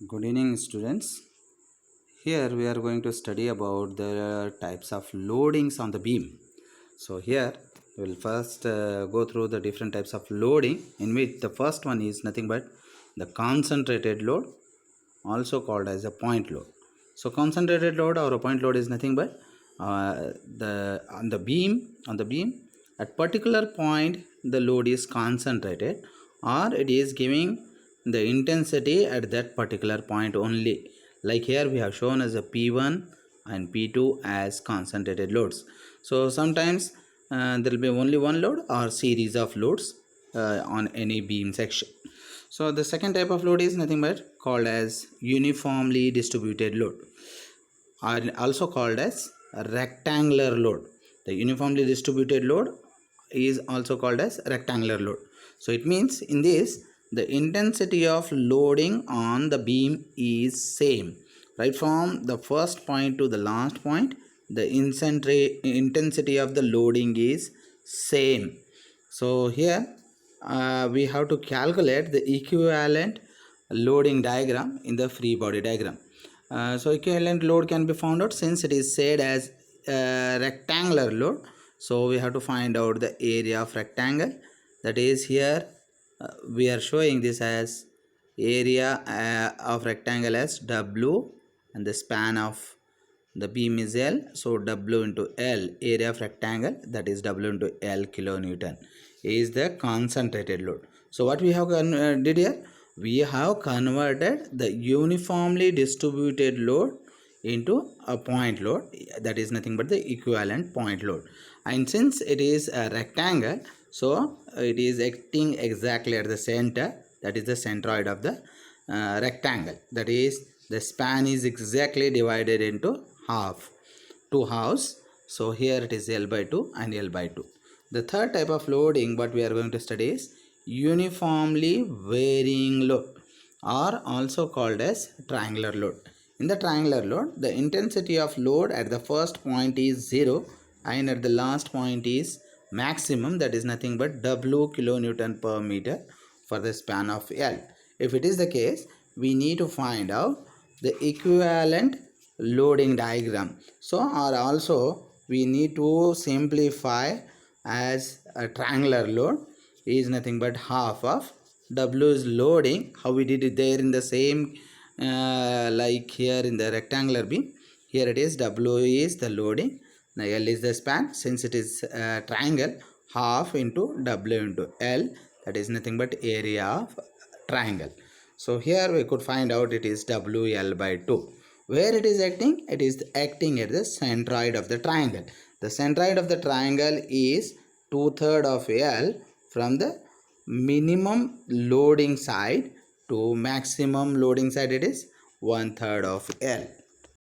Good evening, students. Here we are going to study about the types of loadings on the beam. So here we will first go through the different types of loading, in which the first one is nothing but the concentrated load, also called as a point load. So concentrated load or a point load is nothing but on the beam at particular point the load is concentrated, or it is giving the intensity at that particular point only. Like here we have shown as a P1 and P2 as concentrated loads. So sometimes there will be only one load or series of loads on any beam section. So the second type of load is nothing but called as uniformly distributed load, or also called as rectangular load. The uniformly distributed load is also called as rectangular load. So it means in this the intensity of loading on the beam is same right from the first point to the last point. The intensity of the loading is same. So here we have to calculate the equivalent loading diagram in the free body diagram. So equivalent load can be found out since it is said as rectangular load. So we have to find out the area of rectangle. That is here we are showing this as area of rectangle as W, and the span of the beam is L. So W into L, area of rectangle, that is W into L kilonewton, is the concentrated load. So what we have did here, we have converted the uniformly distributed load into a point load, that is nothing but the equivalent point load. And since it is a rectangle, so it is acting exactly at the center, that is the centroid of the rectangle. That is, the span is exactly divided into two halves. So here it is L by 2 and L by 2. The third type of loading what we are going to study is uniformly varying load, or also called as triangular load. In the triangular load, the intensity of load at the first point is 0 and at the last point is maximum, that is nothing but W kilonewton per meter for the span of L. If it is the case, we need to find out the equivalent loading diagram. So or also we need to simplify as a triangular load is nothing but half of W is loading, how we did it there in the same like here in the rectangular beam. Here it is W is the loading, now L is the span. Since it is triangle, half into W into L, that is nothing but area of triangle. So here we could find out it is WL by 2. Where it is acting? It is acting at the centroid of the triangle. The centroid of the triangle is 2/3 of L from the minimum loading side to maximum loading side, it is 1/3 of L.